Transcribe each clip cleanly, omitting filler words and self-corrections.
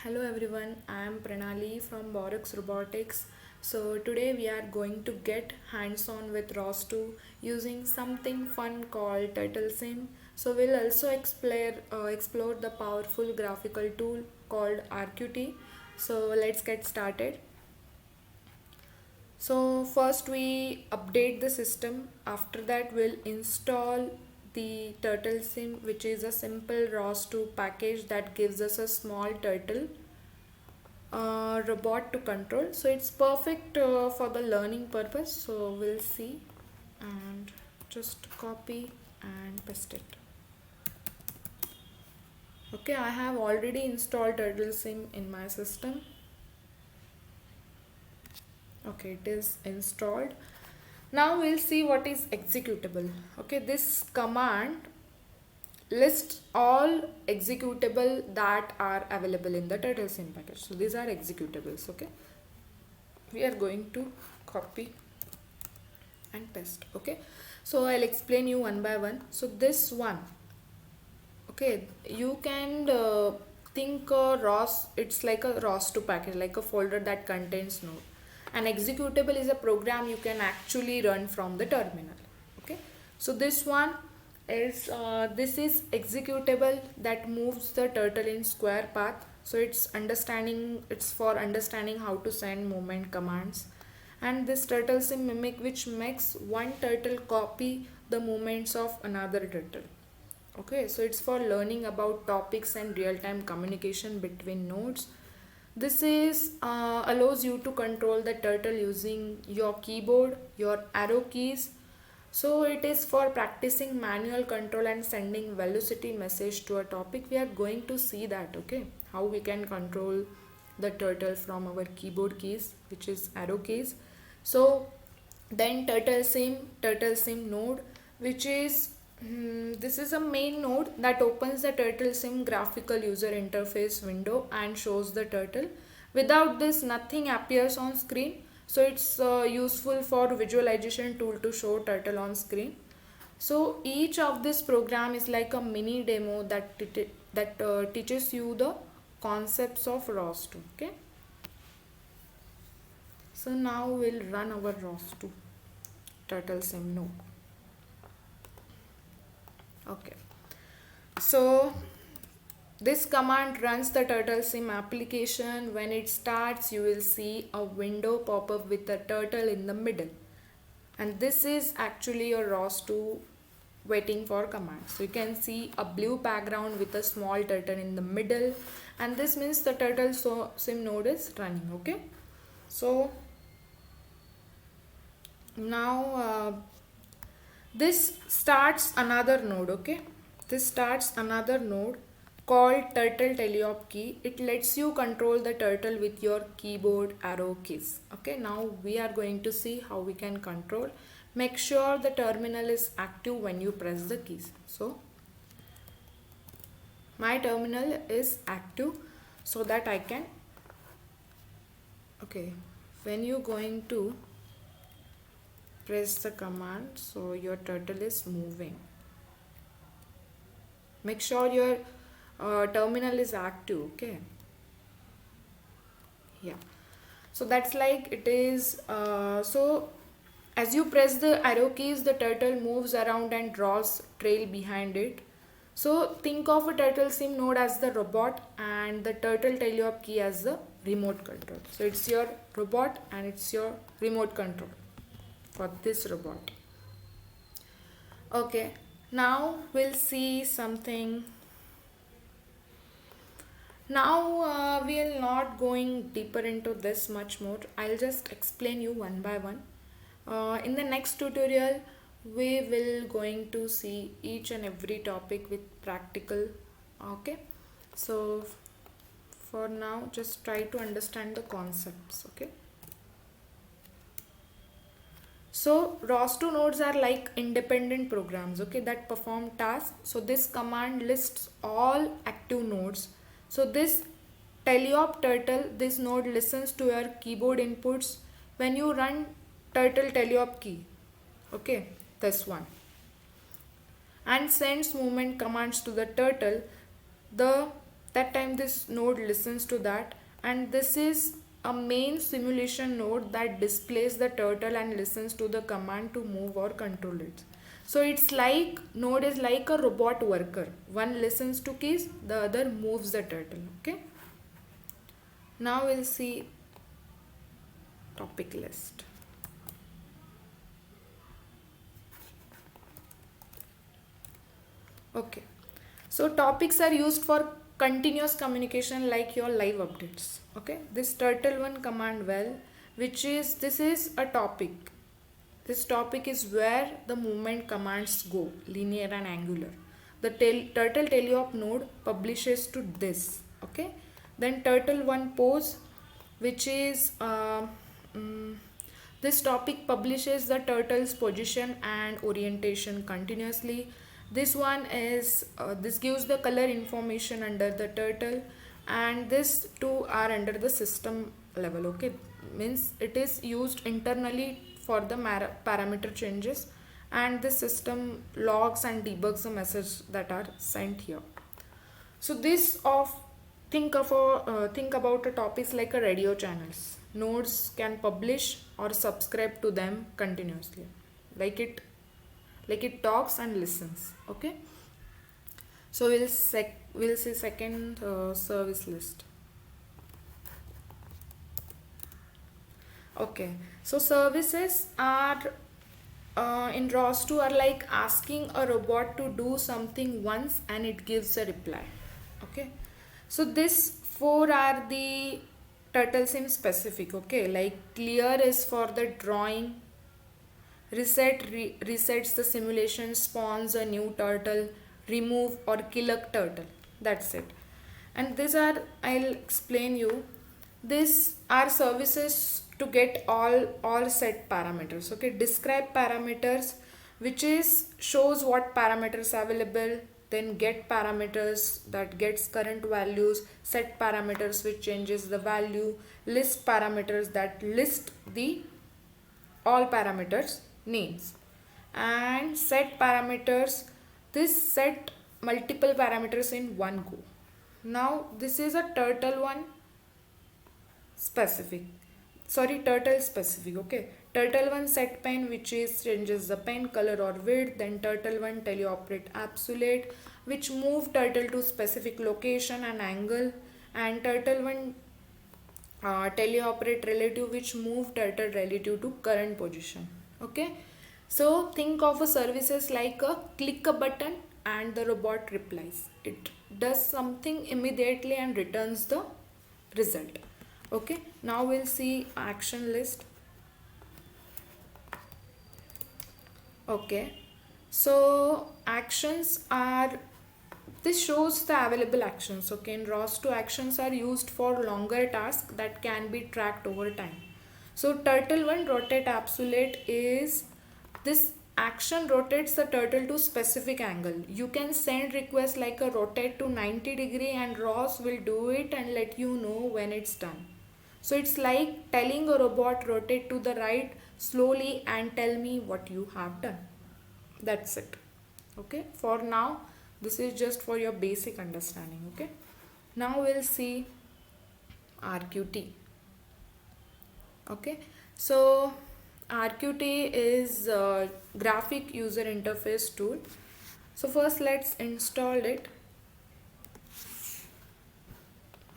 Hello everyone, I am Pranali from Robotics. So today we are going to get hands-on with ROS2 using something fun called Turtlesim. So we'll also explore the powerful graphical tool called RQT. So let's get started. So first we update the system. After that we'll install the Turtlesim, which is a simple ROS2 package that gives us a small turtle robot to control. So it's perfect for the learning purpose. So we'll see and just copy and paste it. Okay, I have already installed Turtlesim in my system. Okay, it is installed. Now we'll see what is executable. Okay, this command lists all executable that are available in the Turtlesim package. So these are executables. Okay, we are going to copy and paste. Okay, so I'll explain you one by one. So this one, okay, you can think ROS, it's like a ROS2 package, like a folder that contains node. An executable is a program you can actually run from the terminal. Okay, so this one is this is executable that moves the turtle in square path. So it's for understanding how to send movement commands. And this Turtlesim mimic, which makes one turtle copy the movements of another turtle. Okay, so it's for learning about topics and real-time communication between nodes. This is allows you to control the turtle using your keyboard, your arrow keys. So it is for practicing manual control and sending velocity message to a topic. We are going to see that, okay, how we can control the turtle from our keyboard keys, which is arrow keys. So then Turtlesim node, which is this is a main node that opens the Turtlesim graphical user interface window and shows the turtle. Without this, nothing appears on screen. So it's useful for visualization tool to show turtle on screen. So each of this program is like a mini demo that teaches you the concepts of ROS2. Okay. So now we'll run our ROS2 Turtlesim node. Okay, so this command runs the Turtlesim application. When it starts, you will see a window pop up with the turtle in the middle, and this is actually your ROS2 waiting for commands. So you can see a blue background with a small turtle in the middle, and this means the Turtlesim node is running. Okay, so now this starts another node. Okay, this starts another node called turtle teleop key. It lets you control the turtle with your keyboard arrow keys. Okay, now we are going to see how we can control. Make sure the terminal is active when you press the keys. So my terminal is active so that I can, okay, when you going to press the command, so your turtle is moving. Make sure your terminal is active. Okay, yeah, so that's like it is. So as you press the arrow keys, the turtle moves around and draws trail behind it. So think of a Turtlesim node as the robot and the turtle teleop key as the remote control. So it's your robot and it's your remote control for this robot. Okay, now we'll see something. Now we'll not going deeper into this much more. I'll just explain you one by one. In the next tutorial, we will going to see each and every topic with practical. Okay, so for now, just try to understand the concepts. Okay. So ROS2 nodes are like independent programs, okay, that perform tasks. So this command lists all active nodes. So this teleop turtle, this node listens to your keyboard inputs when you run turtle teleop key, okay, this one, and sends movement commands to the turtle. The that time this node listens to that, and this is a main simulation node that displays the turtle and listens to the command to move or control it. So it's like node is like a robot worker. One listens to keys, the other moves the turtle. Okay. Now we'll see topic list. Okay. So topics are used for continuous communication like your live updates. Okay. This turtle one command well, which is this is a topic. This topic is where the movement commands go, linear and angular. The turtle teleop node publishes to this. Okay. Then turtle one pose, which is this topic publishes the turtle's position and orientation continuously. This one is this gives the color information under the turtle, and this two are under the system level. Okay, means it is used internally for the parameter changes, and the system logs and debugs the message that are sent here. So this of think about a topics like a radio channels. Nodes can publish or subscribe to them continuously, like it talks and listens. Okay. So we'll see second service list. Okay. So services are in ROS2 are like asking a robot to do something once and it gives a reply. Okay. So this four are the Turtlesim specific. Okay, like clear is for the drawing, resets the simulation, spawns a new turtle, remove or kill a turtle. That's it. And these are, I'll explain you. These are services to get all set parameters. Okay, describe parameters, which is shows what parameters available. Then get parameters that gets current values, set parameters which changes the value, list parameters that list the all parameters names, and set parameters. This set multiple parameters in one go. Now this is a turtle one specific, sorry, turtle specific. Okay, turtle one set pen, which is changes the pen color or width. Then turtle one teleoperate absolute, which move turtle to specific location and angle. And turtle one teleoperate relative, which move turtle relative to current position. Okay, so think of a services like a click a button and the robot replies. It does something immediately and returns the result. Okay, now we'll see action list. Okay, so actions are, this shows the available actions. Okay, in ROS2 actions are used for longer tasks that can be tracked over time. So turtle one rotate absolute is this action rotates the turtle to specific angle. You can send requests like a rotate to 90-degree and ROS will do it and let you know when it's done. So it's like telling a robot rotate to the right slowly and tell me what you have done. That's it. Okay, for now this is just for your basic understanding. Okay, now we'll see RQT. Okay, so RQT is a graphic user interface tool. So first let's install it.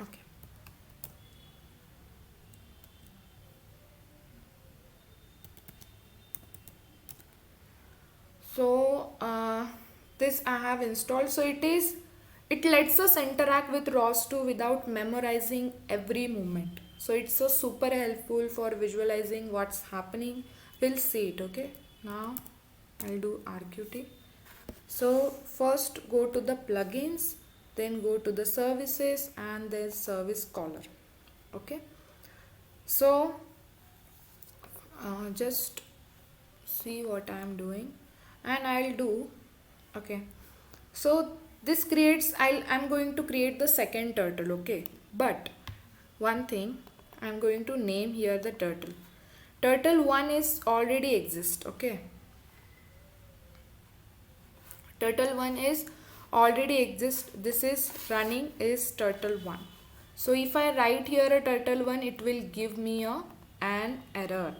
Okay. So this I have installed. So it lets us interact with ROS2 without memorizing every movement. So it's so super helpful for visualizing what's happening. We'll see it. Okay, now I'll do RQT. So first go to the plugins, then go to the services and then service caller. Okay, so just see what I am doing and I'll do. Okay, so this creates, I'm going to create the second turtle. Okay, but one thing, I'm going to name here the turtle. Turtle 1 is already exist. Okay, turtle 1 is already exists. This is running is turtle1. So if I write here a turtle1, it will give me an error.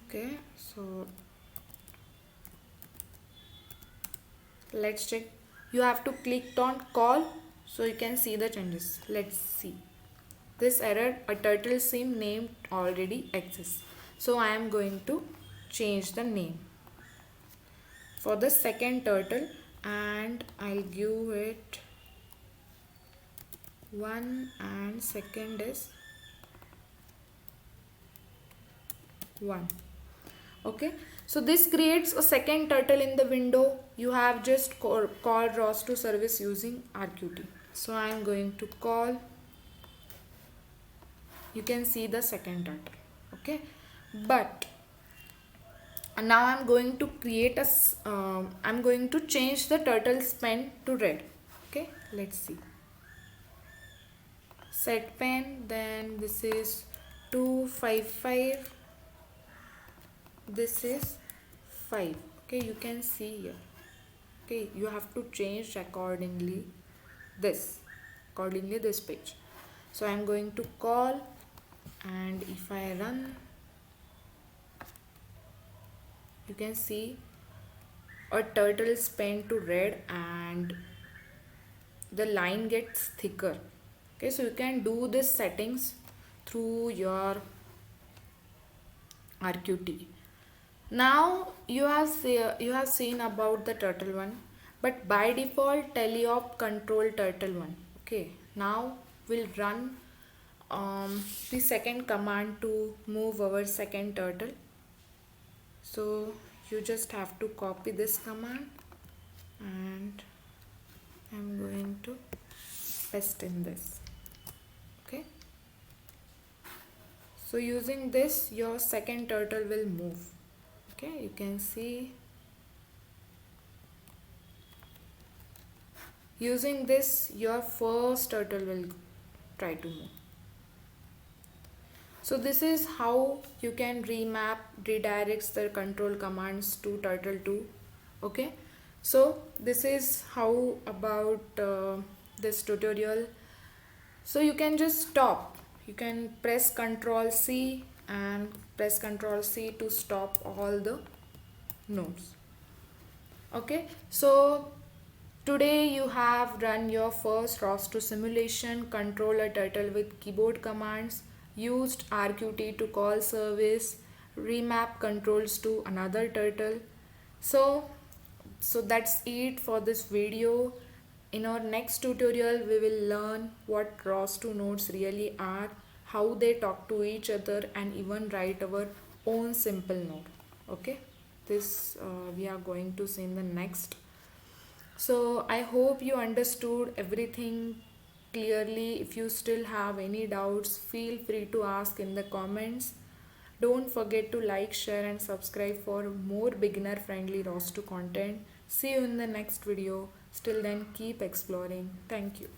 Okay, so let's check. You have to click on call so you can see the changes. Let's see. This error, a Turtlesim name already exists. So I am going to change the name for the second turtle, and I'll give it 1 and second is 1. Okay, so this creates a second turtle in the window. You have just called ROS to service using RQT. So I am going to call. You can see the second turtle. Okay, but now I'm going to create a I'm going to change the turtle pen to red. Okay, let's see. Set pen, then this is 255, this is 5. Okay, you can see here. Okay, you have to change accordingly this page. So I'm going to call, and if I run, you can see a turtle pen to red and the line gets thicker. Okay, so you can do this settings through your RQT. Now you have seen about the turtle1, but by default teleop control turtle1. Okay, now we'll run the second command to move our second turtle. So you just have to copy this command, and I'm going to paste in this. Okay, so using this your second turtle will move. Okay, you can see using this your first turtle will try to move. So this is how you can redirects the control commands to turtle2. Okay, so this is how about this tutorial. So you can just stop. You can press Ctrl C and press Ctrl C to stop all the nodes. Okay, so today you have run your first ROS to simulation, control a turtle with keyboard commands, used RQT to call service, remap controls to another turtle. So that's it for this video. In our next tutorial, we will learn what ROS2 nodes really are, how they talk to each other, and even write our own simple node. Okay, this we are going to see in the next. So I hope you understood everything clearly. If you still have any doubts, feel free to ask in the comments. Don't forget to like, share and subscribe for more beginner friendly ROS2 content. See you in the next video. Till then, keep exploring. Thank you.